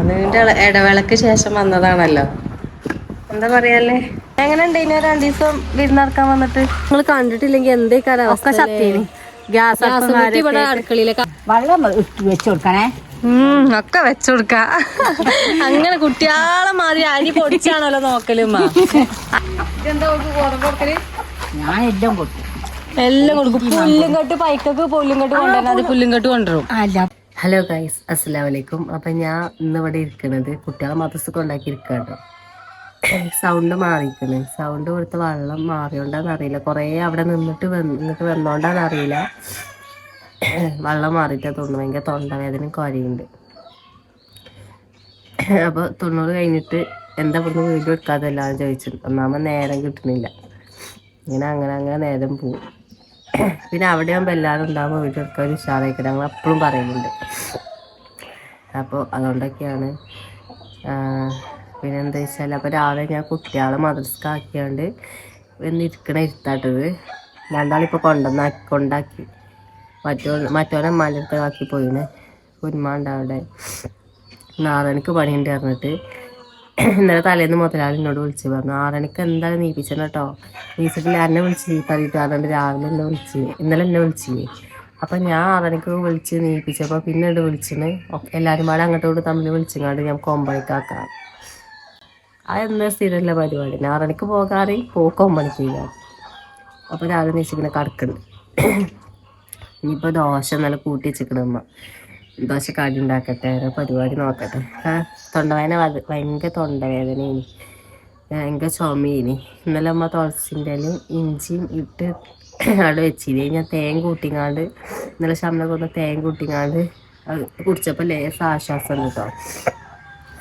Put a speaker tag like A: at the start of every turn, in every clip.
A: നീണ്ട ഇടവേളക്ക് ശേഷം വന്നതാണല്ലോ. എന്താ പറയാല്ലേ, എങ്ങനെ ഉണ്ടായിന് 2 ദിവസം വിരുന്നടക്കാൻ വന്നിട്ട്? നിങ്ങൾ കണ്ടിട്ടില്ലെങ്കിൽ എന്തേക്കാരം അവസ്ഥ? സത്യേനി ഗ്യാസ് ഇവിടെ അടുക്കളയിലേക്ക്
B: വെള്ളം വെച്ച് കൊടുക്കണേ.
A: ഒക്കെ വെച്ചുകൊടുക്ക. അങ്ങനെ കുട്ടിയാളെ മാതിരി അരി പൊടിച്ചാണല്ലോ നോക്കലുമ്മ.
B: ഞാൻ എല്ലാം കൊടുക്കും,
A: എല്ലാം കൊടുക്കും. പുല്ലും കെട്ട് പൈക്കൊക്കെ പുല്ലും കെട്ട് കൊണ്ടുവരണം, അത് പുല്ലും കെട്ട് കൊണ്ടുവരും. ഹലോ ഗൈസ്, അസ്സലാമലൈക്കും. അപ്പം ഞാൻ ഇന്നിവിടെ ഇരിക്കണത് കുട്ടികളെ മദ്രസ കൊണ്ടാക്കി ഇരിക്കാട്ടോ. സൗണ്ട് മാറിയിരിക്കണ്. സൗണ്ട് കൊടുത്ത വെള്ളം മാറിയോണ്ടാന്ന് അറിയില്ല, കുറേ അവിടെ നിന്നിട്ട് വന്നോണ്ടാന്ന് അറിയില്ല. വെള്ളം മാറിയിട്ടാ തോന്നുന്നു. ഭയങ്കര തൊണ്ടവേദനയും കുറയുണ്ട്. അപ്പോൾ 90 കഴിഞ്ഞിട്ട് എന്താ ഇവിടുന്ന് വീഡിയോ എടുക്കാതെല്ലാന്ന് ചോദിച്ചു. ഒന്നാമത് നേരം കിട്ടണില്ല. അങ്ങനെ നേരം പോവും. പിന്നെ അവിടെ ആകുമ്പോൾ എല്ലാവരും ഉണ്ടാകുമ്പോൾ വീഡിയോ എടുക്കാൻ ഒരു ഉഷാറായിട്ട് ഞങ്ങൾ എപ്പോഴും പറയുന്നുണ്ട്. അപ്പോൾ അതുകൊണ്ടൊക്കെയാണ്. പിന്നെ എന്താ വെച്ചാൽ, അപ്പോൾ രാവിലെ ഞാൻ കുട്ടികളെ മദ്രസക്കാക്കിയാണ്ട് ഇരുത്താട്ടത്. രണ്ടാളിപ്പോൾ കൊണ്ടാക്കി. മറ്റോനെ അമ്മാൻ്റെ അടുത്ത് ആക്കി പോയിന്. കുരുമാണ്ട അവിടെ 6 മണിക്ക് പണിയുണ്ട് പറഞ്ഞിട്ട് ഇന്നലെ തലേന്ന് മുതലാളി എന്നോട് വിളിച്ച് പറഞ്ഞു, 6 മണിക്ക് എന്തായാലും നീപ്പിച്ചണം കേട്ടോ. നീച്ചിട്ടില്ല, എന്നെ വിളിച്ച് പറഞ്ഞിട്ട് അതുകൊണ്ട് രാവിലെ ഇന്നലെ എന്നെ വിളിച്ചില്ലേ. അപ്പം ഞാൻ 6 മണിക്ക് വിളിച്ച് നീപ്പിച്ചപ്പോൾ പിന്നെ ഇവിടെ വിളിച്ചിന്. എല്ലാവരും പാടെ അങ്ങോട്ടോട് തമ്മിൽ വിളിച്ചങ്ങാണ്ട് ഞാൻ 9 മണിക്കാക്കാം. അതെന്നാ സ്ഥിരമല്ല പരിപാടി. 6 മണിക്ക് പോകാറ്, 9 മണിക്ക് ചെയ്യാറ്. അപ്പോൾ രാവിലെ നീച്ചിങ്ങനെ കിടക്കുന്നുണ്ട്. ഇനിയിപ്പോൾ ദോശ നല്ല കൂട്ടി വെച്ചിക്കണം അമ്മ. ദോശ കടി ഉണ്ടാക്കട്ടെ, പരിപാടി നോക്കട്ടെ. തൊണ്ടവേദന ഭയങ്കര തൊണ്ടവേദനയിനി, ഭയങ്കര ചുമയിനി. ഇന്നലെ അമ്മ തുളസിൻ്റെ ഇഞ്ചിയും ഇട്ട് അവിടെ വെച്ചില്ലേ. ഞാൻ തേൻ കൂട്ടിങ്ങാണ്ട് ഇന്നലെ ശമനൊക്കെ ഒന്ന് തേൻ കൂട്ടിങ്ങാണ്ട് അത് കുടിച്ചപ്പോൾ ലേശം ആശ്വാസം ഉണ്ട് കേട്ടോ.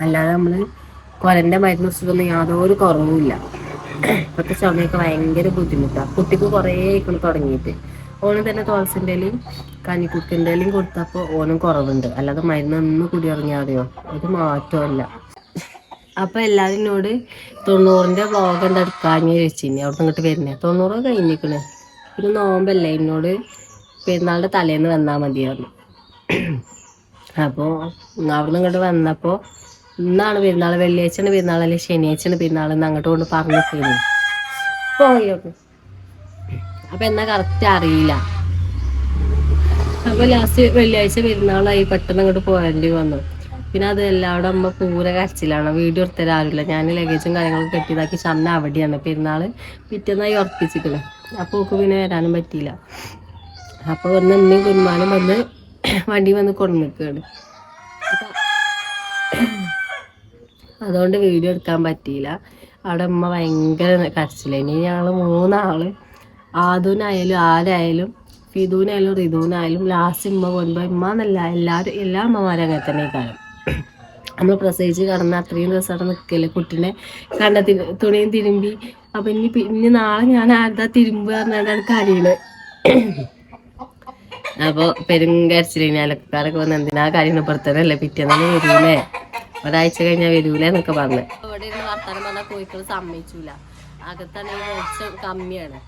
A: അല്ലാതെ നമ്മൾ കൊരൻ്റെ മരുന്ന് കുറിച്ചിട്ടൊന്നും യാതൊരു കുറവുമില്ല. ഇപ്പോഴത്തെ ചുമയൊക്കെ ഭയങ്കര ബുദ്ധിമുട്ടാണ്. കുട്ടിക്ക് കുറേ ആയിക്കൊണ്ട് തുടങ്ങിയിട്ട്. ഓനും തന്നെ തുളസിൻ്റെ കഞ്ഞിക്കുട്ടിൻ്റെ കൊടുത്തപ്പോൾ ഓനും കുറവുണ്ട്. അല്ലാതെ മരുന്നൊന്നും കുടി ഇറങ്ങിയാതെയോ ഒരു മാറ്റമല്ല. അപ്പോൾ എല്ലാവരും എന്നോട് 90ൻ്റെ വ്ളോഗ് എന്താ എടുക്കാഞ്ഞ് ചോദിച്ചിനി. അവിടെ നിന്ന് ഇങ്ങോട്ട് വരുന്നേ 90 കഴിഞ്ഞിരിക്കണേ. പിന്നെ നോമ്പല്ലേ, എന്നോട് പെരുന്നാളിൻ്റെ തലേന്ന് വന്നാൽ മതിയായിരുന്നു. അപ്പോൾ അവിടെ നിന്ന് ഇങ്ങോട്ട് വന്നപ്പോൾ ഇന്നാണ് പെരുന്നാൾ, വെള്ളിയാഴ്ചയാണ് പെരുന്നാളല്ലേ ശനിയാഴ്ചയാണ് പെരുന്നാൾ എന്ന് അങ്ങോട്ട് കൊണ്ട് പറഞ്ഞിട്ടേനി. പോയോക്കെ അപ്പം എന്നാ കറക്റ്റ് അറിയില്ല. അപ്പോൾ ലാസ്റ്റ് വെള്ളിയാഴ്ച പെരുന്നാളായി, പെട്ടെന്ന് അങ്ങോട്ട് പോരേണ്ടി വന്നു. പിന്നെ അത് എല്ലാവരും അമ്മ പൂര കരച്ചിലാണ്. വീഡിയോ എടുത്തരാൻ ആരുമില്ല. ഞാൻ ലഗേജും കാര്യങ്ങളൊക്കെ കെട്ടിയതാക്കി. ഷംന അവിടെയാണ് പെരുന്നാൾ പിറ്റേന്നായി ഉറപ്പിച്ചിരിക്കണം. അപ്പോൾ ഓക്ക് പിന്നെ വരാനും പറ്റിയില്ല. അപ്പോൾ വന്ന് എന്നെയും കുരുമാനും വന്ന് വണ്ടി വന്ന് കൊണ്ടു നിൽക്കുകയാണ്. അതുകൊണ്ട് വീഡിയോ എടുക്കാൻ പറ്റിയില്ല. അവിടെ അമ്മ ഭയങ്കര കരച്ചില്ല. ഇനി ഞങ്ങൾ 3 ആൾ, ആദൂനായാലും ആരായാലും ഫിദൂനായാലും റിദൂനായാലും ലാസ്റ്റ് ഉമ്മ കൊണ്ടുപോയി. ഉമ്മ എന്നല്ല, എല്ലാ അമ്മമാരും അങ്ങനെ തന്നെ കാലം. നമ്മൾ പ്രസവിച്ച് കിടന്ന് അത്രയും ദിവസം അവിടെ നിൽക്കല്ലേ, കുട്ടീനെ കണ്ട തുണിയും തിരുമ്പി. അപ്പം ഇനി നാളെ ഞാൻ ആരുടെ തിരുമ്പ് പറഞ്ഞാണ് കരയുന്നത്. അപ്പോൾ പെരുങ്കരച്ചില്ല. അലക്കാരൊക്കെ വന്ന് എന്തിനാ കാര്യം പുറത്തല്ലേ, പിറ്റേന്ന് വരൂലേ, ഒരാഴ്ച കഴിഞ്ഞാൽ വരൂലേ എന്നൊക്കെ പറഞ്ഞു. ഇവിടെ ഇരുന്ന് വർത്താനം പറഞ്ഞാൽ കോഴിക്കൾ സമ്മതിച്ചില്ല. അകത്താണെങ്കിൽ വെളിച്ചം കമ്മിയാണ്.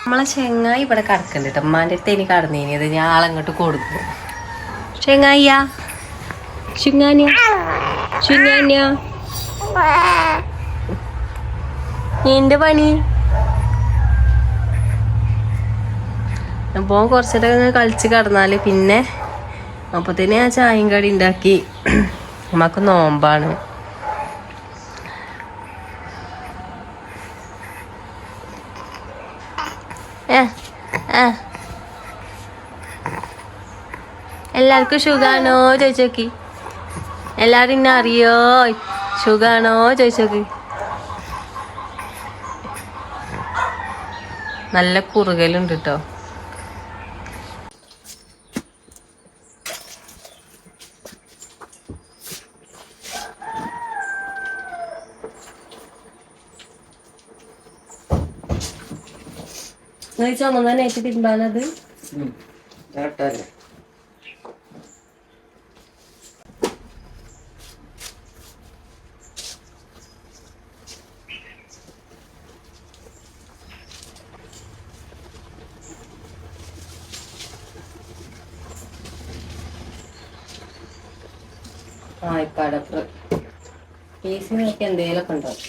A: നമ്മളെ ചെങ്ങായി ഇവിടെ കിടക്കണ്ട കേട്ടോ. ഉമ്മാൻ്റെ അടുത്ത് എനിക്ക് കടന്നേനിയത് ഞാൻ ആളങ്ങോട്ട് കൊടുക്കും. ചെങ്ങായിയാ ചുങ്ങാനിയ ചുങ്ങാനിയ എന്റെ പണി. അപ്പോൾ കുറച്ചിട്ടൊക്കെ കളിച്ച് കിടന്നാല് പിന്നെ അപ്പത്തേന് ഞാൻ ചായയും കടി ഉണ്ടാക്കി. നമുക്ക് നോമ്പാണ്. എല്ലാവർക്കും സുഖാണോ ചോദിച്ചോക്കി. എല്ലാരും ഇന്നെ അറിയോ, സുഖാണോ ചോദിച്ചോക്കി. നല്ല കുറുകലുണ്ട് കേട്ടോ. ചുമന്നായിട്ട് തിരുമ്പാനത് ആ ഇപ്പൊ അടപ്പ് കീസിനൊക്കെ എന്തേലൊക്കെ ഉണ്ടാവും.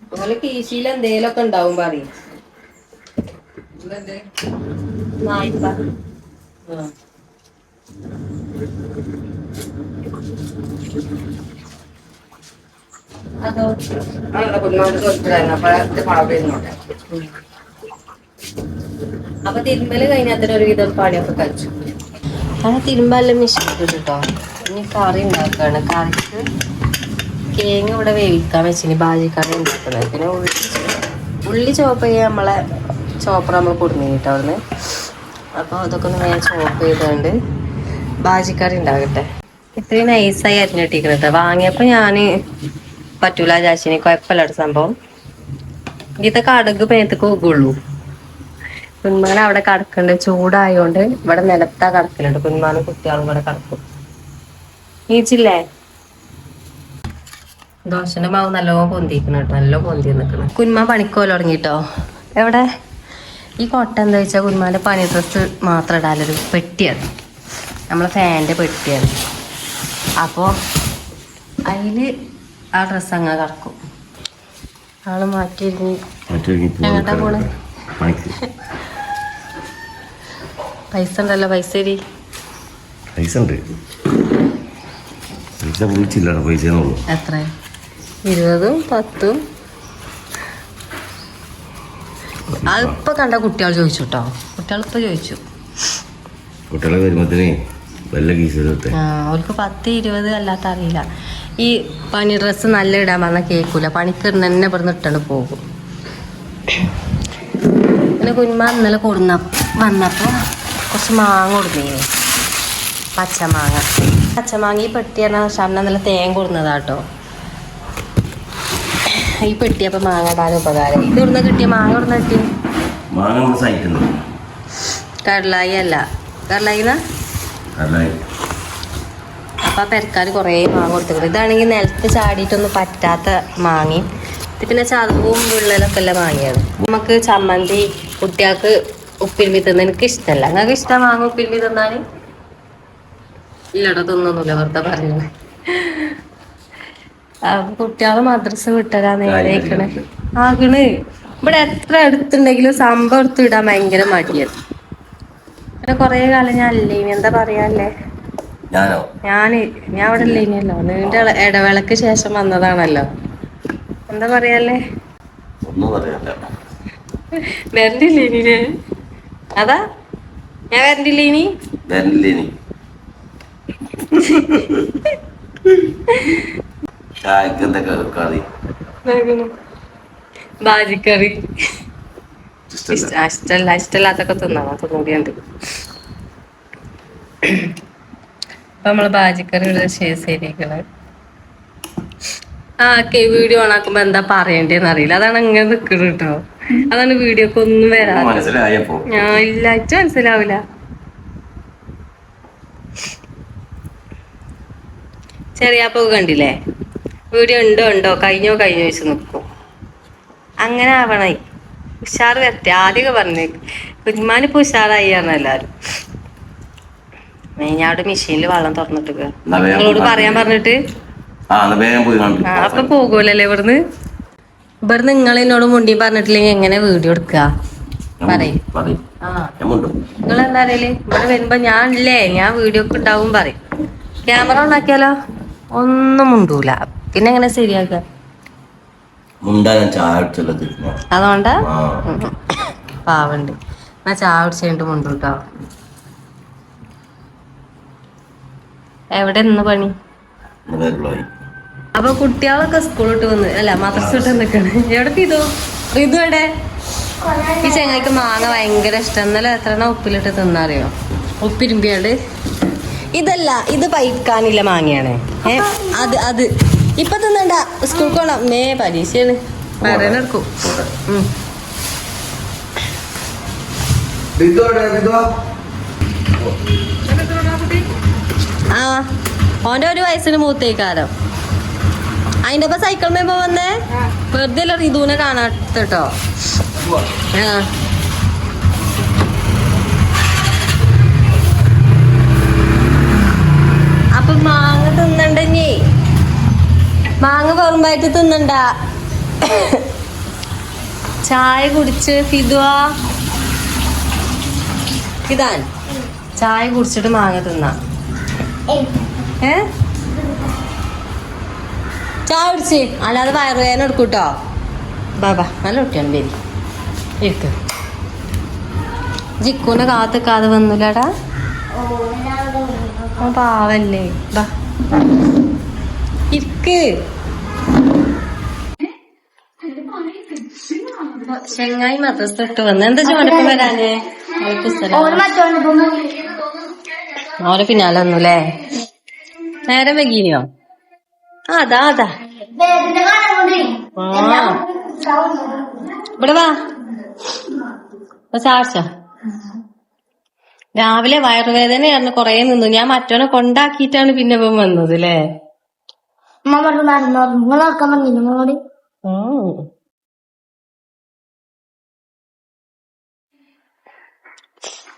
A: അതുപോലെ കീശിയിൽ എന്തേലൊക്കെ ഉണ്ടാവും പറയും. നായ്പ്പ അതോ അപ്പൊ തിരുമ്പല് കഴിഞ്ഞാൽ ഒരു വിധം പണിയൊക്കെ കഴിച്ചു. അങ്ങനെ തിരുമ്പെല്ലാം മിഷീൻ കേട്ടോ. ഇനി കറി ഉണ്ടാക്കുകയാണ്. കറിക്ക് കേങ്ങ ഇവിടെ വേവിക്കാൻ വെച്ചിന് ബാജിക്കറി ഉണ്ടാക്കുന്നത്. പിന്നെ ഉള്ളി ചോപ്പ് ചെയ്യാൻ നമ്മളെ ചോപ്പർ നമ്മൾ കൊടുങ്ങിട്ടോ അവിടുന്ന്. അപ്പോൾ അതൊക്കെ ഒന്ന് വേഗം ചോപ്പ് ചെയ്തുകൊണ്ട് ബാജിക്കറി ഉണ്ടാകട്ടെ. ഇത്രയും നൈസായി അരിഞ്ഞിട്ടിരിക്കണം കേട്ടോ. വാങ്ങിയപ്പോൾ ഞാൻ പറ്റൂല ചാച്ചിന് കുഴപ്പമില്ലാത്ത സംഭവം. ഇങ്ങനത്തെ കടുക് പേത്തേക്ക് പോകുള്ളൂ. കുന്മാൻ അവിടെ കിടക്കുന്നുണ്ട്. ചൂടായോണ്ട് ഇവിടെ നിലത്താ കിടക്കലുണ്ട്. കുന്മാനും കുട്ടികളും ഇവിടെ കിടക്കും. നീച്ചില്ലേ? ദോശന്റെ മാവ് നല്ലോണം പൊന്തിക്കണം കേട്ടോ. നല്ല പൊന്തി നിൽക്കണം. കുന്മാൻ പണിക്കോല തുടങ്ങിട്ടോ. എവിടെ ഈ കൊട്ട എന്താ വെച്ചാൽ കുന്മാന്റെ പണി ഡ്രസ്സ് മാത്രം ഇടാനൊരു പെട്ടിയാണ്. നമ്മളെ ഫാനിന്റെ പെട്ടിയാണ്. അപ്പോൾ അതിൽ ആ ഡ്രസ്സ് അങ്ങ് കിടക്കും. ആള് മാറ്റിയിരുന്ന് എങ്ങോട്ടാ പോണ്? പൈസ ഉണ്ടല്ലോ. പൈസ തരി.
C: പൈസ ഉണ്ട്. പൈസ വിളിച്ചില്ല. പൈസ
A: എത്ര? 20ഉം 10ഉം. അതിപ്പോ കണ്ട കുട്ടികൾ ചോദിച്ചു കേട്ടോ. കുട്ടികളിപ്പോ ചോദിച്ചു.
C: കുട്ടികളെ വരുമ്പത്തിന് വല്ല കീസിലോട്ടെ.
A: അവർക്ക് 10, 20 അല്ലാത്ത അറിയില്ല. ഈ പണി ഡ്രസ്സ് നല്ല ഇടാൻ പറഞ്ഞാൽ കേൾക്കൂല. പണിക്ക് തന്നെ ഇവിടുന്ന് ഇട്ടാണ് പോകും. പിന്നെ കുഞ്ഞുമ്മ ഇന്നലെ വന്നപ്പോൾ കുറച്ച് മാങ്ങ കൊടുന്നേ. പച്ചമാങ്ങ ഈ പെട്ടിയാണ്. ഷംന നല്ല തേങ്ങ കൊടുന്നതാട്ടോ. ഈ പെട്ടിയപ്പോൾ മാങ്ങ ഇടാൻ ഉപകാരം. ഇത് ഇവിടുന്ന് കിട്ടിയ മാങ്ങ ഇവിടുന്ന് കിട്ടി. കടലായി അല്ല. കടലായിന്നാ. അപ്പം ആ പെരക്കാർ കുറേ മാങ്ങ കൊടുത്തിട്ടുണ്ട്. ഇതാണെങ്കിൽ നിലത്ത് ചാടിയിട്ടൊന്നും പറ്റാത്ത മാങ്ങയും. ഇത് പിന്നെ ചതവും വിള്ളലൊക്കെ എല്ലാം മാങ്ങിയാണ്. നമുക്ക് ചമ്മന്തി കുട്ടികൾക്ക് ഉപ്പിരുമ്പി തിന്ന എനിക്ക് ഇഷ്ടമല്ല. നിങ്ങൾക്ക് ഇഷ്ടം മാങ്ങ ഉപ്പിരുമ്പി തിന്നാൻ? ഇല്ലടോ തിന്നൊന്നുമില്ല. വെറുതെ പറയുന്നത്. കുട്ടികൾ മദ്രസ വിട്ടരാ നേരേക്കണേ ആകണ്. ഇവിടെ എത്ര അടുത്തുണ്ടെങ്കിലും സംഭവം എടുത്ത് വിടാൻ ഭയങ്കര മടിയാണ്. പിന്നെ കൊറേ കാലം ഞാൻ അല്ലേ എന്താ പറയാല്ലേ. ഞാൻ ഇവിടെ ഇല്ലേനല്ലോ. നിന്റെ ഇടവേളക്ക് ശേഷം വന്നതാണല്ലോ. എന്താ പറയാല്ലേ? വരണ്ടില്ലേനി. അതാ ഞാൻ വരണ്ടില്ലേനി. ബാജിക്കറി ഇഷ്ടമല്ലാത്തൊക്കെ തിന്നാ കൂടിയുണ്ട്. അപ്പൊ നമ്മള് ബാജിക്കറി ശരിക്കണ വീഡിയോ ഓണാക്കുമ്പോ എന്താ പറയണ്ടേന്ന് അറിയില്ല. അതാണ് അങ്ങനെ നിക്കണ കേട്ടോ. അതാണ് വീഡിയോക്ക് ഒന്നും വരാതെ. ഇല്ല അച്ഛൻ മനസ്സിലാവൂല. ചെറിയാപ്പോ കണ്ടില്ലേ? വീഡിയോ ഉണ്ടോ കഴിഞ്ഞോ വെച്ച് നിൽക്കും. അങ്ങനെ ആവണേ. ഉഷാറ് വരട്ടെ. ആദ്യമൊക്കെ പറഞ്ഞേ കുഞ്ഞുമാനിപ്പോ ഉഷാറായി ആണ് എല്ലാരും. ഞാൻ അവിടെ മെഷീനിൽ വെള്ളം തുറന്നിട്ട് നിങ്ങളോട് പറയാൻ പറഞ്ഞിട്ട് അപ്പൊ പോകൂലല്ലേ ഇവിടുന്ന് നിങ്ങൾ എന്നോട് മുണ്ടി പറഞ്ഞിട്ടില്ലെങ്കിൽ എങ്ങനെ വീഡിയോ എടുക്കുക പറയും. നിങ്ങൾ എന്താ അറിയില്ലേ? ഇവിടെ വരുമ്പോ ഞാൻ വീഡിയോക്ക് ഉണ്ടാവും പറയും. ക്യാമറ ഓണാക്കിയാലോ ഒന്നും മുണ്ടൂല. പിന്നെ എങ്ങനെ ശരിയാക്ക? അതുകൊണ്ടാ പാവണ്ട്. എന്നാ ചായ കുടിച്ചിട്ട് മുണ്ടൂട്ടോ. എവിടെ നിന്ന് പണി? അപ്പൊ കുട്ടികളൊക്കെ സ്കൂളിട്ട് വന്ന് അല്ല മദ്രസ ഇട്ട് നിൽക്കണ്. എവിടെ ഇതോ ഇത് എവിടെ? ഈ ചെങ്ങായിക്ക് മാങ്ങ ഭയങ്കര ഇഷ്ടം. ഇന്നലെ എത്ര ഉപ്പിലിട്ട് തിന്നറിയോ? ഉപ്പിരുമ്പിയാണ്ട്. ഇതല്ല, ഇത് പൈക്കാനില്ല മാങ്ങയാണ്. അത് ഇപ്പൊ തിന്നണ്ട. സ്കൂൾ പോണം. പരീക്ഷയാണ്. പറയാനെടുക്കും. ഓന്റെ ഒരു വയസ്സിന് മൂത്തേക്കാരം. അതിന്റെ ഒപ്പം സൈക്കിൾ മേമ്പോ വന്നേ. വെറുതെ അല്ല റിതുവിനെ കാണാട്ടോ. വെറുമ്പായിട്ട് തിന്നണ്ട. ചായ കുടിച്ച് ഫിദുവാ ഇതാൻ ചായ കുടിച്ചിട്ട് മാങ്ങ തിന്ന. ചായ കുടിച്ച് അല്ലാതെ വയറുവേദന എടുക്കൂട്ടോ. ബാബാ നല്ല കുട്ടിയാണ് പേര് ഇരിക്ക്. ജിക്കുനെ കാത്തുക്കാതെ വന്നില്ലടാ. പാവല്ലേ. ബാ ഇരിക്ക്. ചെങ്ങായി മദ്രസ ഇട്ട് വന്ന് എന്താ ചോടക്കം വരാന്? ഓരെ പിന്നാലെ ഒന്നുല്ലേ? നേരം വൈകിയോ? അതാ അതാ ഇവിടെ വാ. ചാർച്ച രാവിലെ വയറുവേദനയായിരുന്നു, കൊറേ നിന്നു. ഞാൻ മറ്റോനെ കൊണ്ടാക്കിയിട്ടാണ് പിന്നെ ഇപ്പം വന്നത് അല്ലേ?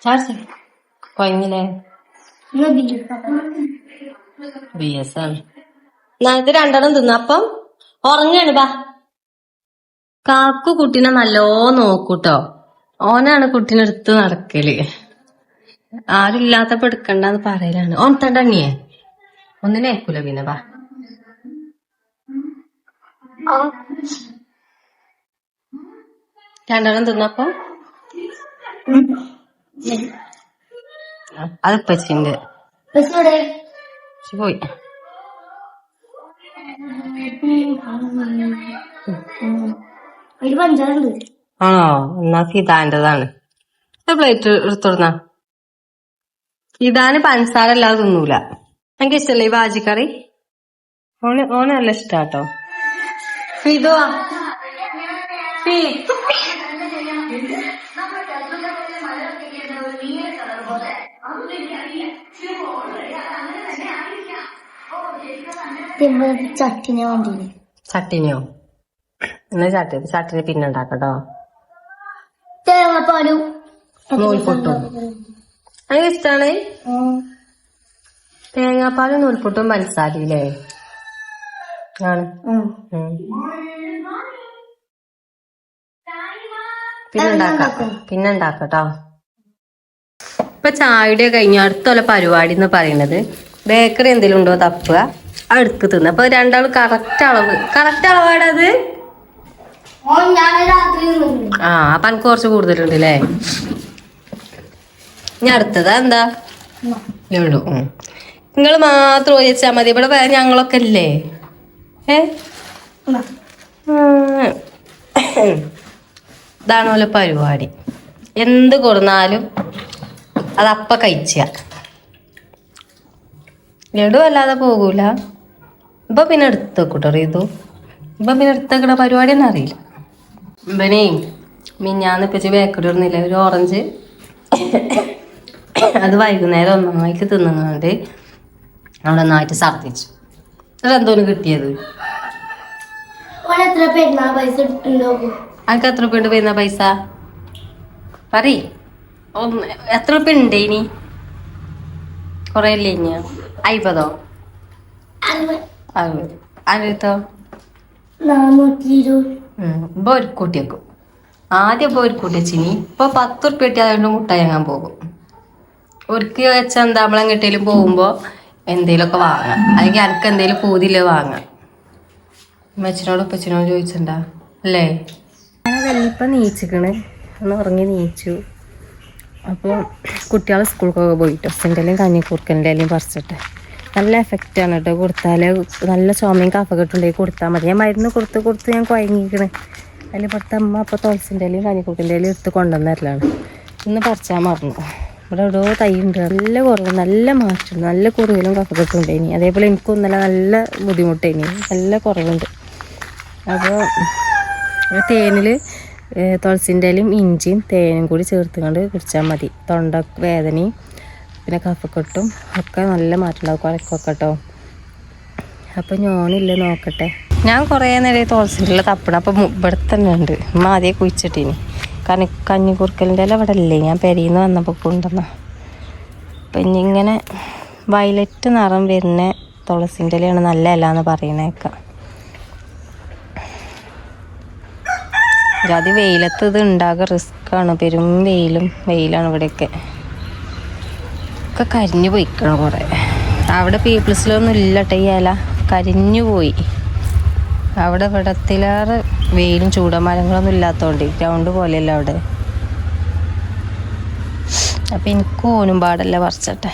A: ചാർച്ച കൊയങ്ങില്ലേ? BS ആണ്. ഇത് രണ്ടെണ്ണം തിന്നു. അപ്പം ഉറങ്ങാണ്. ബാ കാക്കു കുട്ടീനെ നല്ലോ നോക്കൂട്ടോ. ഓനാണ് കുട്ടീനെ എടുത്ത് നടക്കല്. ആരില്ലാത്തപ്പോ എടുക്കണ്ടെന്ന് പറയലാണ്. ഓൻ തണ്ടങ്ങിയേ ഒന്നിനെ ഏക്കൂല. പിന്നെ ബാ രണ്ടെണ്ണം തിന്നപ്പോ അത് പച്ചിണ്ട് പോയി. ആണോ? എന്നാ ഫിദാന്റെതാണ്. പ്ലേറ്റ് എടുത്തോടുന്ന. ഫിദാന് പഞ്ചസാര അല്ലാതെ തിന്നൂല. എനിക്ക് ഇഷ്ടല്ലേ ഈ ബാജിക്കറി? ഓന് നല്ല ഇഷ്ടാട്ടോ. ഫിദോ ചട്ടിനിയോ? എന്നാ ചട്ടിനി പിന്നെ ഉണ്ടാക്കട്ടോ.
D: തേങ്ങാപ്പാലും
A: നൂൽപുട്ടും എനിക്ക് ഇഷ്ടാണ്. തേങ്ങാപ്പാലും നൂൽപുട്ടും പഞ്ചസാരയില്ലേ? ആണ്. പിന്നെ ഉണ്ടാക്കട്ടോ. ഇപ്പൊ ചായയുടെ കഴിഞ്ഞ അടുത്തുള്ള പരിപാടി എന്ന് പറയുന്നത് ബേക്കറി എന്തെങ്കിലും ഉണ്ടോ തപ്പുക, അടുത്ത് തിന്ന. അപ്പൊ രണ്ടാളും കറക്റ്റ് അളവാടത്. അപ്പൊ എനിക്ക് കുറച്ച് കൂടുതലുണ്ട് അല്ലേ? ഇനി അടുത്തതാ എന്താ ലഡു. നിങ്ങൾ മാത്രം ചോദിച്ചാ മതി. ഇവിടെ ഞങ്ങളൊക്കെ അല്ലേ? ഇതാണല്ലോ പരിപാടി. എന്ത് കൊടുന്നാലും അതപ്പ കഴിച്ച. ലഡു അല്ലാതെ പോകൂല. ഇപ്പൊ പിന്നെ എടുത്ത് വെക്കൂട്ടോ റീതു. ഇപ്പൊ പിന്നെ എടുത്തേക്കണ പരിപാടി തന്നെ അറിയില്ല. ഇവനേ മിഞ്ഞാന്ന് ഇപ്പച്ചി ബേക്കറി ഇടുന്നില്ല, ഒരു ഓറഞ്ച്. അത് വൈകുന്നേരം ഒന്നായിട്ട് തിന്നുകൊണ്ട് അവിടെ ഒന്നായിട്ട് ഛർദ്ദിച്ചു. അതെന്തോന്ന് കിട്ടിയത്? അനക്ക് എത്ര രൂപ ഉണ്ട് വരുന്ന പൈസ? പറ. എത്ര രൂപ ഉണ്ട് ഇനി? കൊറേ അല്ലേ? ഇനി 50? 60? അനത്തോ?
D: 420.
A: ഇപ്പൊ ഒരു കൂട്ടിയേക്കും. ആദ്യം ഇപ്പൊ ഒരു കൂട്ടി വെച്ചിനി. ഇപ്പൊ 10 ഉറുപ്പ്യ കിട്ടിയാൽ അതുകൊണ്ട് മുട്ടായി വാങ്ങാൻ പോകും. ഒരിക്കൽ വെച്ചാൽ എന്താ നമ്മളെങ്ങട്ടേലും പോകുമ്പോ എന്തേലുമൊക്കെ വാങ്ങാം. അല്ലെങ്കിൽ എനിക്ക് എന്തേലും പൂതിയില്ല വാങ്ങാം. അമ്മച്ചിനോട് ഉപ്പച്ചിനോട് ചോദിച്ചിട്ടുണ്ടാ അല്ലേ? വെല്ലിപ്പം നീച്ചിക്കണ്. ഒന്ന് ഉറങ്ങി നീച്ചു. അപ്പോൾ കുട്ടികൾ സ്കൂൾക്കൊക്കെ പോയിട്ട് ഒസിൻ്റെലും കഞ്ഞിക്കൂർക്കൻ്റെ ഇലയും പറിച്ചിട്ട് നല്ല എഫക്റ്റാണ് കേട്ടോ. കൊടുത്താൽ നല്ല ചുമയും കഫക്കെട്ടുണ്ടെങ്കിൽ കൊടുത്താൽ മതി. ഞാൻ മരുന്ന് കൊടുത്ത് ഞാൻ കുഴങ്ങിക്കണ്. അതിൽ പുറത്ത് അമ്മ അപ്പോൾ തുളസിൻ്റെ ഇലയും കഞ്ഞിക്കൂർക്കൻ്റെ ഇലയും എടുത്ത് കൊണ്ടുവന്നരലാണ്. ഇന്ന് പറിച്ചാൽ മറന്നു. ഇവിടെ എവിടെയോ തൈയുണ്ട്. നല്ല കുറവ്, നല്ല മാറ്റമുണ്ട്. നല്ല കുറവിലും കഫക്കെട്ടും ഉണ്ട്. ഇനി അതേപോലെ എനിക്കൊന്നല്ല നല്ല ബുദ്ധിമുട്ടേനി, നല്ല കുറവുണ്ട്. അപ്പോൾ തേനിൽ തുളസിൻ്റെ ഇലയും ഇഞ്ചിയും തേനും കൂടി ചേർത്തുകൊണ്ട് കുടിച്ചാൽ മതി. തൊണ്ട വേദനയും പിന്നെ കഫക്കെട്ടും ഒക്കെ നല്ല മാറ്റമുണ്ടാവും. കുഴക്കൊക്കെ കേട്ടോ. അപ്പോൾ ഞാനില്ല നോക്കട്ടെ. ഞാൻ കുറേ നേരം തുളസിൻ്റെ ഇല തപ്പണം. അപ്പോൾ ഇവിടെ തന്നെ ഉണ്ട്. അമ്മ ആദ്യം കുഴിച്ചിട്ടിനി. കഞ്ഞിക്കുറുക്കലിൻ്റെ ഇല ഇവിടെ ഇല്ലേ, ഞാൻ പെരയിൽ നിന്ന് വന്നപ്പോൾ കൊണ്ടുവന്ന. അപ്പം ഇനിയിങ്ങനെ വയലറ്റ് നിറം വരുന്ന തുളസിൻ്റെ ഇലയാണ് നല്ല ഇല എന്ന് പറയണേക്കാം.
D: ജാതി വെയിലത്ത് ഇത് ഉണ്ടാകുക റിസ്ക്കാണ്. പെരും വെയിലാണ് ഇവിടെയൊക്കെ. ഒക്കെ കരിഞ്ഞു പോയിക്കണം കുറേ. അവിടെ പീപ്പിൾസിലൊന്നും ഇല്ലട്ടെ ഈ ഇല, കരിഞ്ഞു പോയി. അവിടെ ഇവിടത്തിലേറെ വെയിലും ചൂടമരങ്ങളൊന്നും ഇല്ലാത്തതുകൊണ്ട് ഗ്രൗണ്ട് പോലെയല്ല അവിടെ. അപ്പം എനിക്ക് ഓനും പാടല്ല പറിച്ചട്ടെ.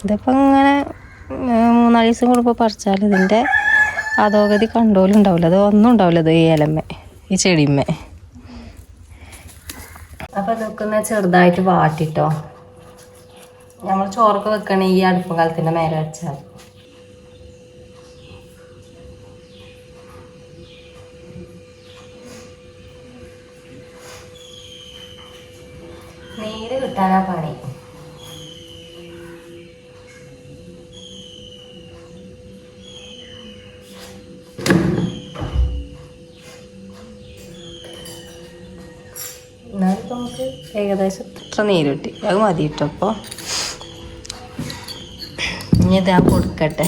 D: ഇതിപ്പോൾ ഇങ്ങനെ 3-4 ദിവസം കൂടുമ്പോൾ പറിച്ചാൽ ഇതിൻ്റെ അധോഗതി കണ്ടോലും ഉണ്ടാവില്ല. അത് ഒന്നും ഉണ്ടാവില്ല ഇത് ഈ ഇലമ്മേ, ഈ ചെടിമ്മേ. അപ്പം ഇതൊക്കെ ചെറുതായിട്ട് വാട്ടിട്ടോ. നമ്മൾ ചോറൊക്കെ വെക്കണേ ഈ അടുപ്പ് കാലത്തിൻ്റെ മേലെ വെച്ചാൽ. നീര് കിട്ടാനാ പണി. എന്നാലും നമുക്ക് ഏകദേശം ഇത്ര നീര് കിട്ടി. അത് മതി കേട്ടോ. അപ്പോൾ ഇനി ഇതാ കൊടുക്കട്ടെ.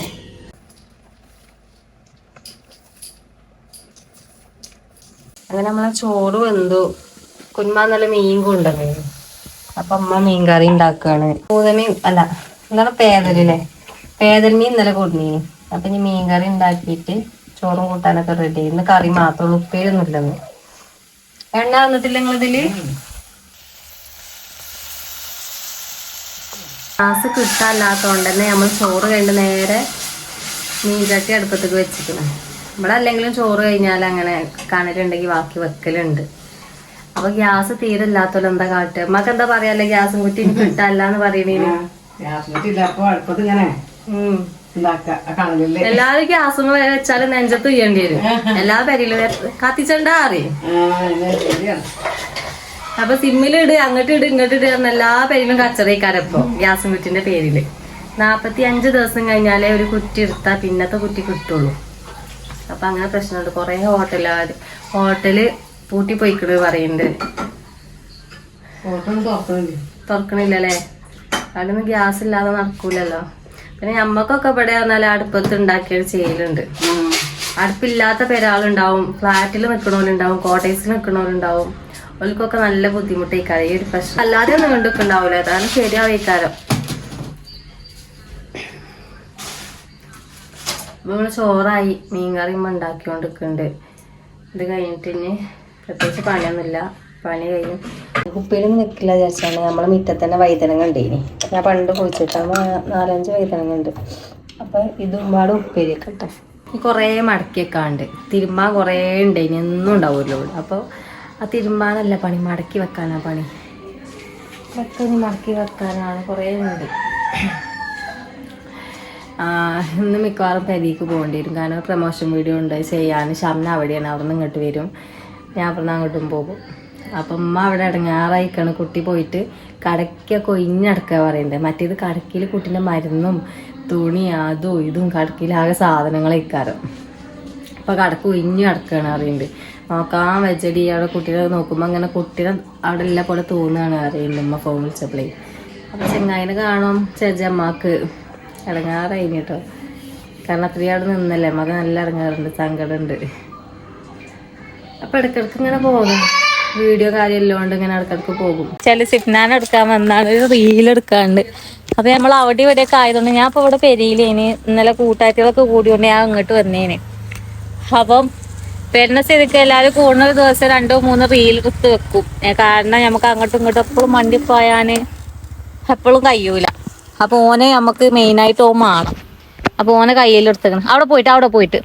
D: അങ്ങനെ നമ്മളെ ചോറ് വെന്തു. കുഞ്ഞുമ്മ നല്ല മീൻ കൊണ്ടുവന്നു. അപ്പം അമ്മ മീൻ കറി ഉണ്ടാക്കുകയാണ്. പൂതമീൻ അല്ല, എന്താണ് പേതലല്ലേ, പേതൽ മീൻ ഇന്നലെ കൊടുന്നീന്. അപ്പം ഇനി മീൻ കറി ഉണ്ടാക്കിയിട്ട് ചോറും കൂട്ടാനൊക്കെ റെഡി. ഇന്ന് കറി മാത്രമുള്ളൂ, ഉപ്പേരൊന്നുമില്ലെന്ന്. എണ്ണ വന്നിട്ടില്ല നിങ്ങളിതില്? ഗ്യാസ് കിട്ടാല്ലാത്തതുകൊണ്ട് തന്നെ നമ്മൾ ചോറ് കഴിഞ്ഞ് നേരെ മീൻചട്ടി അടുപ്പത്തേക്ക് വെച്ചിരിക്കണം. ഇവിടെ അല്ലെങ്കിലും ചോറ് കഴിഞ്ഞാൽ അങ്ങനെ കണലുണ്ടെങ്കിൽ ബാക്കി വെക്കലുണ്ട്. അപ്പൊ ഗ്യാസ് തീരെ ഇല്ലാത്തല്ലോ എന്താ കാട്ടുക? നമുക്ക് എന്താ പറയാല്ലേ, ഗ്യാസും കുറ്റി കിട്ടാല്ലാന്ന് പറയണേന്. എല്ലാരും ഗ്യാസും വെച്ചാല് നെഞ്ചത്ത് ചെയ്യേണ്ടി വരും. എല്ലാ പരിയിലും കത്തിച്ചണ്ടാ അറിയും. അപ്പൊ സിമ്മിലിട്, അങ്ങോട്ട് ഇട്, ഇങ്ങോട്ട് ഇട് പറഞ്ഞ എല്ലാ പേരിലും കച്ചറയിക്കാരപ്പോ ഗ്യാസും കുറ്റിന്റെ പേരില്. 45 ദിവസം കഴിഞ്ഞാലേ ഒരു കുറ്റി എടുത്താൽ പിന്നത്തെ കുറ്റി കിട്ടുള്ളൂ. അപ്പൊ അങ്ങനെ പ്രശ്നമുണ്ട്. കുറെ ഹോട്ടല് പൂട്ടി പോയിക്കണ് പറയുന്നുണ്ട്. തുറക്കണില്ലല്ലേ? അവിടെയൊന്നും ഗ്യാസ് ഇല്ലാതെ നടക്കൂലല്ലോ. പിന്നെ ഞമ്മക്കൊക്കെ ഇവിടെ പറഞ്ഞാൽ അടുപ്പത്ത് ഉണ്ടാക്കിയത് ചെയ്യലുണ്ട്. അടുപ്പില്ലാത്ത പെരാളുണ്ടാവും, ഫ്ലാറ്റിൽ നിൽക്കണവരുണ്ടാവും, കോട്ടേഴ്സിൽ നിൽക്കണവരുണ്ടാവും. അവർക്കൊക്കെ നല്ല ബുദ്ധിമുട്ടേക്കാരം ഈ ഒരു പ്രശ്നം. അല്ലാതെ ഒന്നും കണ്ടിട്ടുണ്ടാവൂല. അതാണ് ശരിയാവേക്കാരം. നമ്മള് ചോറായി, മീൻകറിയും ഉണ്ടാക്കിക്കൊണ്ടിരിക്കുന്നുണ്ട്. ഇത് കഴിഞ്ഞിട്ട് ഇനി പ്രത്യേകിച്ച് പണിയൊന്നുമില്ല. പണി കഴിയും. കുപ്പിയിലും നിൽക്കില്ല വിചാരിച്ചാണ്. നമ്മളെ മുറ്റത്ത് തന്നെ വൈതനങ്ങ ഉണ്ടേനി. ഞാൻ പണ്ട് കുഴിച്ചിട്ടാകുമ്പോൾ 4-5 വൈതനങ്ങ ഉണ്ട്. അപ്പം ഇതും പാട് ഉപ്പേരിയൊക്കെ ഇട്ടെ. കുറേ മടക്കിയൊക്കെ ഉണ്ട്. തിരുമ്പാൻ കുറേ ഉണ്ടേനി, എന്നും ഉണ്ടാവുമല്ലോ. അപ്പോൾ ആ തിരുമ്പാനല്ല പണി, മടക്കി വെക്കാനാണ് പണി. ഇതൊക്കെ മടക്കി വെക്കാനാണ്, കുറേ ഉണ്ട്. ഇന്ന് മിക്കവാറും പെരിക്ക് പോകേണ്ടി വരും. കാരണം പ്രമോഷൻ വീഡിയോ ഉണ്ട് ചെയ്യാൻ. ഷംന അവിടെയാണ്, അവിടെ നിന്ന് ഇങ്ങോട്ട് വരും, ഞാൻ അവിടെ നിന്ന് അങ്ങോട്ടും പോകും. അപ്പം ഉമ്മ അവിടെ ഇടങ്ങാറായിക്കാണ്. കുട്ടി പോയിട്ട് കടക്കൊക്കെ ഒഴിഞ്ഞടക്കുക പറയണ്ടേ. മറ്റേത് കടക്കിൽ കുട്ടീൻ്റെ മരുന്നും തുണി അതും ഇതും കടക്കിലാകെ സാധനങ്ങളേക്കാരം. അപ്പോൾ കടക്ക് ഒഴിഞ്ഞ് കിടക്കുകയാണ് അറിയുന്നുണ്ട്. നോക്കാൻ വെച്ചടി അവിടെ കുട്ടീനെ നോക്കുമ്പോൾ അങ്ങനെ കുട്ടീനെ അവിടെ എല്ലാ പോലെ തോന്നുകയാണ് അറിയുന്നുണ്ട് ഉമ്മ ഫോൺ വിളിച്ചപ്പോഴേ. അപ്പോൾ ചെങ്ങായിനെ കാണും ചേച്ചമ്മക്ക് ഇടങ്ങാറായി കേട്ടോ. കാരണം അത്രയും അവിടെ നിന്നല്ലേ, അമ്മക്ക് നല്ല ഇടങ്ങാറുണ്ട്, സങ്കടമുണ്ട്. അപ്പം ഇടയ്ക്കിടയ്ക്ക് ഇങ്ങനെ പോകും. വീഡിയോ കാര്യമെല്ലാം കൊണ്ട് ഇങ്ങനെ ഇടയ്ക്കിടയ്ക്ക് പോകും. ചില സിഫ്നാൻ എടുക്കാൻ വന്നാണ്, ഒരു റീൽ എടുക്കാണ്ട്. അപ്പം നമ്മൾ അവിടെ ഇവിടെയൊക്കെ ആയതുകൊണ്ട് ഞാൻ ഇപ്പോൾ ഇവിടെ പെരിയിലേന്. ഇന്നലെ കൂട്ടാറ്റികളൊക്കെ കൂടിയോണ്ട് ഞാൻ ഇങ്ങോട്ട് വന്നേന്. അപ്പം വരുന്ന സ്ഥിതിക്ക് എല്ലാവരും കൂടുന്ന ഒരു ദിവസം 2-3 റീൽ എടുത്ത് വെക്കും. കാരണം നമുക്ക് അങ്ങോട്ടും ഇങ്ങോട്ടും എപ്പോഴും വണ്ടി പോയാൻ എപ്പോഴും കഴിയൂല. അപ്പോൾ ഓനെ നമുക്ക് മെയിനായിട്ട് ഓൻ മാറും. അപ്പോൾ ഓനെ കയ്യിലെടുത്തേക്കണം. അവിടെ പോയിട്ട്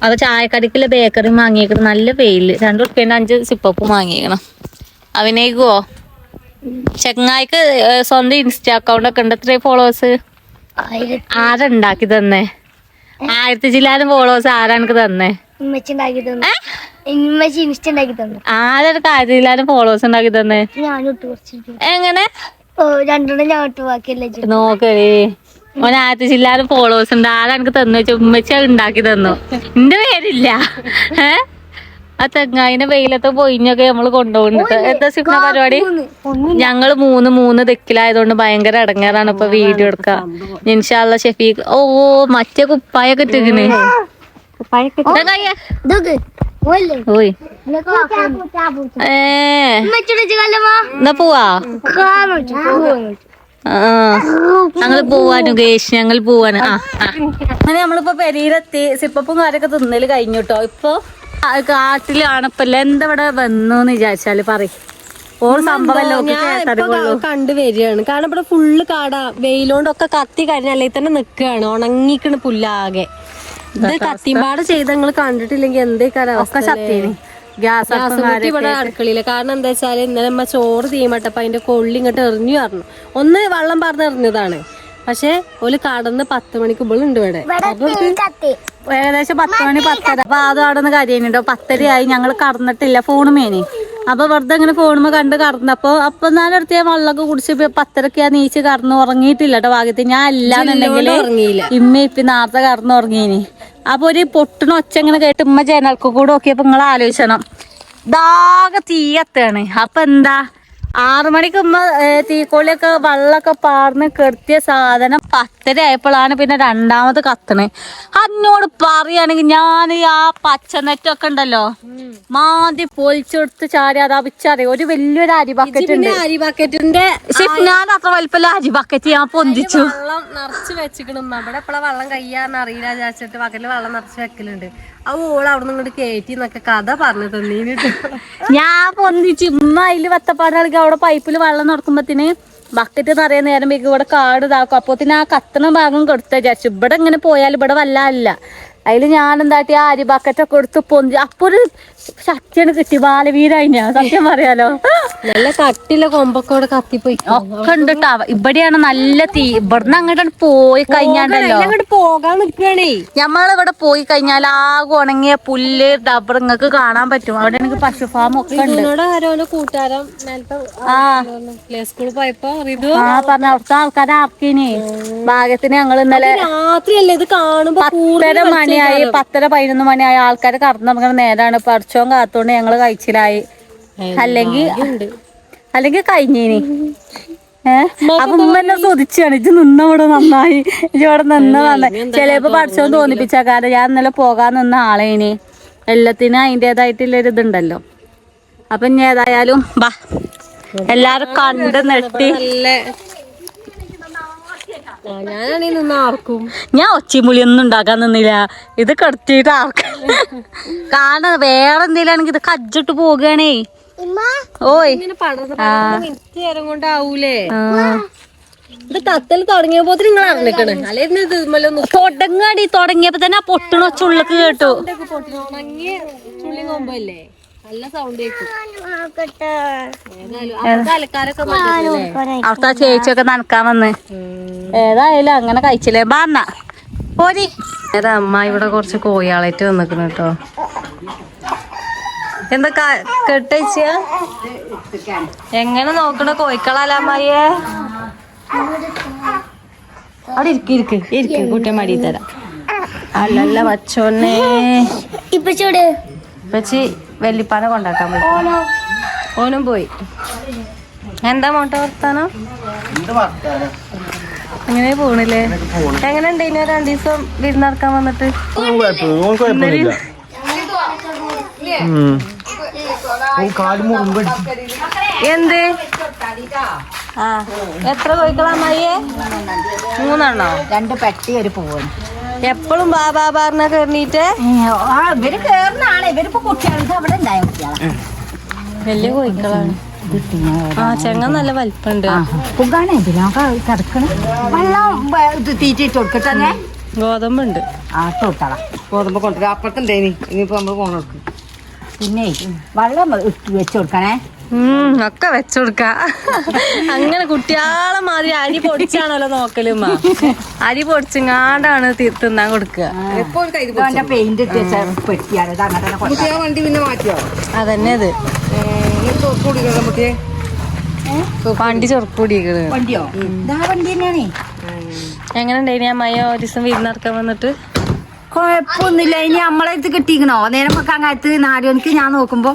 D: അപ്പോൾ ചായക്കടിക്കുള്ള ബേക്കറി വാങ്ങിയേക്കണം. നല്ല വെയില്. 2 ഉറുപ്പ്യേൻ്റെ 5 സിപ്പപ്പ് വാങ്ങിയേക്കണം. അഭിനയിക്കുവോ? ചെങ്ങായിക്ക് സ്വന്തം ഇൻസ്റ്റാ അക്കൗണ്ട് ഒക്കെ ഉണ്ട്. എത്ര ഫോളോവേഴ്സ്? ആരുണ്ടാക്കി തന്നെ? 1000 ചില്ലാനും ഫോളോവേഴ്സ് ആരാനക്ക് തന്നെ? ആരൊരു 1000 ചില്ലാനും ഫോളോവേഴ്സ് ഉണ്ടാക്കി തന്നെ? എങ്ങനെ നോക്കേ ഓൻ 1000 ചില്ലാനും ഫോളോവേഴ്സ് ഉണ്ട്. ആരെനിക്ക് തന്നു വെച്ചാൽ ഉമ്മച്ചി അത് ഉണ്ടാക്കി തന്നു. എന്റെ പേരില്ല. ആ തെങ്ങായിന്റെ വെയിലത്തെ പൊയിഞ്ഞൊക്കെ നമ്മള് കൊണ്ടുപോകുന്നുണ്ട്. എന്താ സിഫ്ന പരിപാടി? ഞങ്ങള് 3 ദിക്കിലായതുകൊണ്ട് ഭയങ്കര ഇടങ്ങേറാണ് ഇപ്പൊ വീഡിയോ എടുക്കാം. ഇൻഷാ അല്ലാഹ് ഷെഫീഖ് മറ്റേ കുപ്പായൊക്കെ ഇട്ടിരിക്കണ്. എന്നാ പോവാ ഞങ്ങള് പോവാനു ഗേഷ് ഞങ്ങൾ പോവാന് അങ്ങനെ നമ്മളിപ്പോ പെരീരെത്തി സിപ്പപ്പും കാര്യൊക്കെ തിന്നല് കഴിഞ്ഞുട്ടോ. ഇപ്പൊ കാട്ടിലാണ് ഇപ്പൊ എന്താ ഇവിടെ വന്നൂന്ന് വിചാരിച്ചാല് പറയും ഓൾ സംഭവം കണ്ടു വരികയാണ്. കാരണം ഇവിടെ ഫുള്ള് കാടാ, വെയിലോണ്ടൊക്കെ കത്തി കഴിഞ്ഞല്ലേ തന്നെ നിക്കാണ്, ഉണങ്ങിക്കണ് പുല്ലാകെ. ഇത് കത്തിമ്പാട് ചെയ്ത് നിങ്ങള് കണ്ടിട്ടില്ലെങ്കിൽ എന്തേക്കാരം ഒക്കെ സത്യേന്. ഗ്യാസ് ഇവിടെ അടുക്കളയില്ല. കാരണം എന്താ വെച്ചാല് ഇന്നലെ നമ്മ ചോറ് തീമട്ടപ്പോ അതിന്റെ കൊള്ളി ഇങ്ങോട്ട് എറിഞ്ഞു പറഞ്ഞു. ഒന്ന് വെള്ളം പറഞ്ഞ് എറിഞ്ഞതാണ്. പക്ഷെ ഒരു കടന്ന് 10 മണിക്ക് ഉണ്ട് ഇവിടെ. ഏകദേശം 10 മണി 10:30. അപ്പൊ അതും അവിടെ നിന്ന് കാര്യമുണ്ടോ 10:30 ആയി. ഞങ്ങള് കടന്നിട്ടില്ല, ഫോണ് മേനി. അപ്പൊ വെറുതെ ഇങ്ങനെ ഫോണുമ്പോ കണ്ട് കടന്നപ്പോ അപ്പൊ ഞാനടുത്ത് വെള്ളമൊക്കെ കുടിച്ച് 10:30 നീച്ച് കടന്നു. ഉറങ്ങിയിട്ടില്ല കേട്ടോ ഭാഗ്യത്തിൽ. ഞാൻ ഇല്ലാന്നുണ്ടെങ്കില് ഇമ്മ ഇപ്പൊ നേരത്തെ കടന്നു ഉറങ്ങീനി. അപ്പൊ ഒരു പൊട്ടണ ഒച്ച ഇങ്ങനെ കേട്ട് ഉമ്മ ജനൽക്ക് കൂടെ നോക്കിയപ്പോ നിങ്ങൾ ആലോചിക്കണം, ദാകെ തീയത്താണ്. അപ്പൊ എന്താ 6 മണിക്ക് ഉമ്മ തീക്കോളിയൊക്കെ വെള്ളമൊക്കെ പാർന്ന് കെടുത്തിയ സാധനം 10:30 ആയപ്പോഴാണ് പിന്നെ രണ്ടാമത് കത്തണ്. എന്നോട് പറയുകയാണെങ്കിൽ ഞാൻ ആ പച്ചനെറ്റൊക്കെ ഉണ്ടല്ലോ മാതി പൊളിച്ചെടുത്ത് ചാരി അതാ പിച്ചറിയ ഒരു വലിയൊരു അരി ബക്കറ്റ് ഉണ്ട്. അരി ബക്കറ്റിന്റെ ഞാൻ അത്ര വലിപ്പല്ല അരി ബക്കറ്റ് ഞാൻ പൊന്തിച്ചു വെള്ളം നിറച്ച് വെച്ചിക്കണം. അവിടെ എപ്പോഴാ വെള്ളം കയ്യാന്ന് അറിയില്ല വിചാരിച്ചിട്ട് പകല് വെള്ളം നിറച്ച് വെക്കലുണ്ട്. ആ ഓള് അവിടെ നിന്ന് ഇങ്ങോട്ട് കയറ്റി എന്നൊക്കെ കഥ പറഞ്ഞു തന്നീനിട്ട് ഞാൻ പൊന്തിച്ചു. ഉമ്മ അതില് വത്തപ്പാടുകൾക്ക് അവിടെ പൈപ്പിൽ വെള്ളം നടക്കുമ്പത്തിന് ബക്കറ്റ് നിറയെ നേരം വയ്ക്കും. ഇവിടെ കാട് ഇതാക്കും. അപ്പോത്തിന് ആ കത്തണ ഭാഗം കൊടുത്ത വിചാരിച്ചു. ഇവിടെ ഇങ്ങനെ പോയാൽ ഇവിടെ വല്ല അതില് ഞാൻ എന്താട്ടി ആ അരി ബക്കറ്റൊക്കെ എടുത്ത് പൊന്തി. അപ്പൊ ഒരു ശക്തിയാണ് കിട്ടി. ബാലവീരായി ഞാൻ സത്യം പറയാലോ. നല്ല കട്ടില്ല കൊമ്പൊക്കെ കത്തിപ്പോയി ഒക്കെ ഉണ്ട് ട്ടാ. ഇവിടെയാണ് നല്ല തീ. ഇവിടുന്ന് അങ്ങോട്ടാണ് പോയി കഴിഞ്ഞാണ്ടല്ലോ പോകാൻ നിൽക്കണേ. ഞമ്മളിവിടെ പോയി കഴിഞ്ഞാൽ ആകെ ഉണങ്ങിയ പുല്ല് ഡബർ ഇങ്ങക്ക് കാണാൻ പറ്റും. അവിടെ എനിക്ക് പശു ഫാം ഒക്കെ ഉണ്ട്. ആരോന്റെ കൂട്ടുകാരൻ സ്കൂളിൽ പോയപ്പോ പറഞ്ഞ അവിടുത്തെ ആൾക്കാരെ ആർക്കിനി ഭാഗ്യത്തിന് ഞങ്ങൾ ഇന്നലെ രാത്രിയല്ലേ ഇത് കാണുമ്പോ 10:30 മണിയായി 10:30 11 മണിയായി. ആൾക്കാര് കടന്നിറങ്ങുന്ന നേരാണ്. പഠിച്ചോൻ കാത്തോണ്ട് ഞങ്ങള് കഴിച്ചിലായി. അല്ലെങ്കിൽ കഴിഞ്ഞേനി. അപ്പൊ ഉമ്മ എന്നെ കൊതിച്ചാണ് ഇജ്ജ് നിന്നവിടെ നന്നായി, ഇജ്ജ് ഇവിടെ നിന്ന നന്നായി. ചിലപ്പോ പഠിച്ചോൻ തോന്നിപ്പിച്ച കാരണം ഞാൻ ഇന്നലെ പോകാൻ നിന്ന ആളേനി. എല്ലാത്തിനും അതിൻ്റെതായിട്ടുള്ളൊരു ഇതുണ്ടല്ലോ. അപ്പൊ ഇനി ഏതായാലും ബാ എല്ലാരും കണ്ട് നെട്ടി. ഞാൻ ഒച്ചിമുളിയൊന്നും ഉണ്ടാക്കാൻ നിന്നില്ല. ഇത് കെടുത്തിട്ട് കാരണം വേറെ എന്തെങ്കിലാണെങ്കിൽ ഇത് കജ്ജിട്ട് പോകുകയാണേ. ഓയ് കൊണ്ടാവൂലേ ഇത് കത്തൽ തുടങ്ങിയപ്പോ നിങ്ങൾ അറിഞ്ഞിക്കണേ. അല്ലെങ്കിൽ തുടങ്ങാടി തുടങ്ങിയപ്പോ തന്നെ ആ പൊട്ടണ ചുള്ളക്ക് കേട്ടു. ചുള്ളി കൊമ്പല്ലേ നല്ല സൗണ്ട് അവിടുത്തെ ചേച്ചിയൊക്കെ നനക്കാൻ വന്ന്. ഏതായാലും അങ്ങനെ കഴിച്ചില്ലേ ബാന്ന പോരി. അമ്മ ഇവിടെ കുറച്ച് കോഴിയാളായിട്ട് വന്നിക്കണ കേട്ടോ. എന്താ കെട്ടച്ച എങ്ങനെ നോക്കണ കോഴിക്കളല്ല അമ്മയെ. അവിടെ ഇരിക്ക് കുട്ടിയെ മടി തരാം. അല്ലല്ല വച്ചോന്നേ ഇപ്പച്ചി വെല്ലിപ്പാനെ കൊണ്ടാക്കാൻ പോയി. ഓനും പോയി. എന്താ മോട്ട വർത്താനോ അങ്ങനെ പോണില്ലേ? എങ്ങനെ ഉണ്ടായിന് 2 ദിവസം വിരുന്നറക്കാൻ വന്നിട്ട്? എന്ത് എത്ര കോഴിക്കളാമ്മയെ? 3
B: 2 പെട്ടി ഒരു പോവാണ്.
D: എപ്പോഴും ബാബാറിനെ കേറിട്ട്
B: ഇവര് കേറുന്നാണ്. ഇവരിപ്പോ കുട്ടികൾക്ക് അവിടെ ഉണ്ടായ കുട്ടികളാണ്.
D: വലിയ കോഴിക്കളാണ്. ചെങ്ങ നല്ല വലിപ്പുണ്ട്.
B: പുകാണ് ഇതിനൊക്കെ കിടക്കണ വെള്ളം തീറ്റിട്ട് കൊടുക്കട്ടെ.
D: ഗോതമ്പുണ്ട്.
B: ആട്ടോ ഇട്ടള
A: ഗോതമ്പ് കൊണ്ടുവരാ അപ്പുറത്തുണ്ടേനി. ഇനിയിപ്പോ നമ്മള് പോണ
B: പിന്നെ വെള്ളം വെച്ച് കൊടുക്കണേ.
D: ഒക്കെ വെച്ചുകൊടുക്ക. അങ്ങനെ കുട്ടിയാളെ മാതിരി അരി പൊടിച്ചാണല്ലോ നോക്കലുമ്മ. അരി പൊടിച്ചങ്ങാണ്ടാണ് തിന്നാൻ കൊടുക്കുക.
B: പെയിന്റ് പെട്ടിയാണ്
A: വണ്ടി പിന്നെ മാറ്റിയോ?
D: അതന്നെ അത് വണ്ടി ചൊറുക്കൂടിയേക്കണ്.
B: വണ്ടിയോ വണ്ടി തന്നെയാണേ.
D: എങ്ങനെ ഉണ്ടായിനി ആ മയ ഒരു ദിവസം വിരുന്നിറക്കാൻ വന്നിട്ട്?
B: കൊഴപ്പൊന്നുമില്ല. ഇനി നമ്മളെ അടുത്ത് കിട്ടിക്കണോ നേരം വെക്കാൻ കാലത്ത് 4 മണിക്ക് ഞാൻ നോക്കുമ്പോ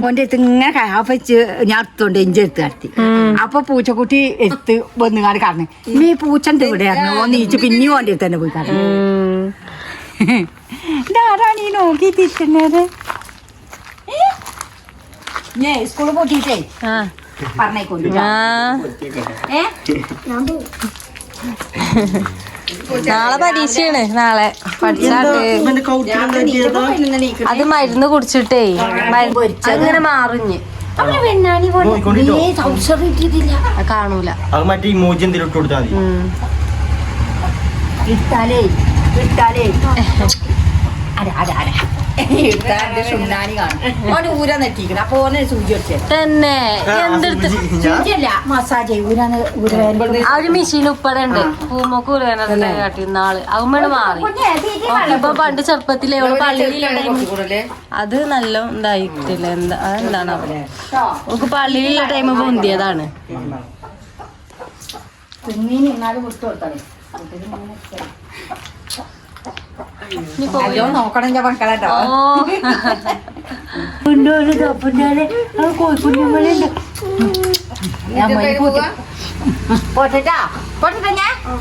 B: ഓന്റെ അടുത്ത് ഇങ്ങനെ കയാപ്പിച്ച് ഞാൻ എടുത്തോണ്ട് എഞ്ചി എടുത്ത് നടത്തി. അപ്പൊ പൂച്ചക്കുട്ടി എടുത്ത് വന്നുകാട് കടന്നു. ഈ പൂച്ചന്റെ ഇവിടെയായിരുന്നു. ഓ നീച്ച് പിന്നെയും ഓന്റെ അടുത്ത് തന്നെ പോയി കടന്നു. ഇതാരാണ് ഈ നോക്കി തിരിക്കുന്നത്? സ്കൂള് പോട്ടിട്ടേ പറഞ്ഞേക്കൊണ്ടു.
D: നാളെ പരീക്ഷയാണ്. നാളെ പഠിച്ചാട്ട് അത് മരുന്ന് കുടിച്ചിട്ടേ അങ്ങനെ മാറിഞ്ഞ് കാണൂല.
E: മറ്റേ ഇമോജി എന്തെങ്കിലും ഇട്ട് കൊടുത്താൽ
B: ഇട്ടാലേ ഊരാ നെറ്റിക്കണം. അപ്പൊ ഓനെ സൂചി വെച്ചേ
D: തന്നെ എന്തെടുത്ത്
B: സൂചിയല്ല മസാജ് ഊരാന്ന്
D: ആ ഒരു മെഷീൻ ഉപ്പടെ ഉണ്ട്. പൂമൊക്കെ ഉരുവേനെ കാട്ടി നാള് അതുമ്മേട് മാറി. ഇപ്പൊ പണ്ട് ചെറുപ്പത്തിലെ പള്ളിയിലുള്ള ടൈം അത് നല്ല ഇതായിട്ടില്ല. അതെന്താണ് നമുക്ക് പള്ളിയിലുള്ള ടൈം പൊന്തിയതാണ്.
B: നോക്കണം ഞാൻ മക്കളെട്ടോ.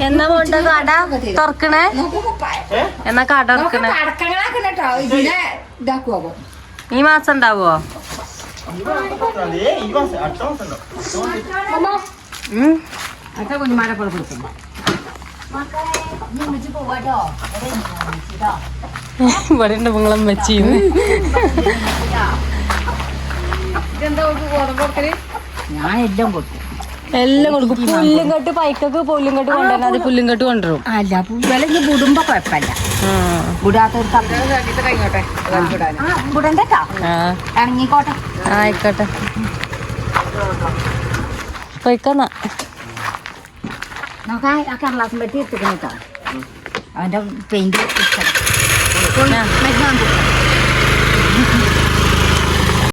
D: എന്നാ പോണ്ട കട തുറക്കണേ? എന്നാ കട തുറക്കണേ? ഈ മാസം ഉണ്ടാവോ?
B: കുഞ്ഞുമാരെ പോലെ കൊടുക്കും.
D: ഇവിടെ ഉണ്ട് നിങ്ങളെ മെച്ചിന്ന്.
B: ഞാൻ എല്ലാം കൊടുക്കും.
D: എല്ലാം കൊടുക്കും. പുല്ലും കെട്ട് പൈക്കൊക്കെ പുല്ലും കെട്ട് കൊണ്ടുവരണം. അത് പുല്ലും കെട്ട് കൊണ്ടുവരും.
B: അല്ല വിലഞ്ഞ് വിടുമ്പോ കുഴപ്പമില്ല. വിടാത്തൊരു വിടണ്ടോ? ഇറങ്ങിക്കോട്ടെ.
D: ആയിക്കോട്ടെ പോയിക്കന്നാ.
B: നോക്കാം ആ കടലാസം പെട്ടി എടുത്തിട്ടോ. അവന്റെ പെയിന്റ്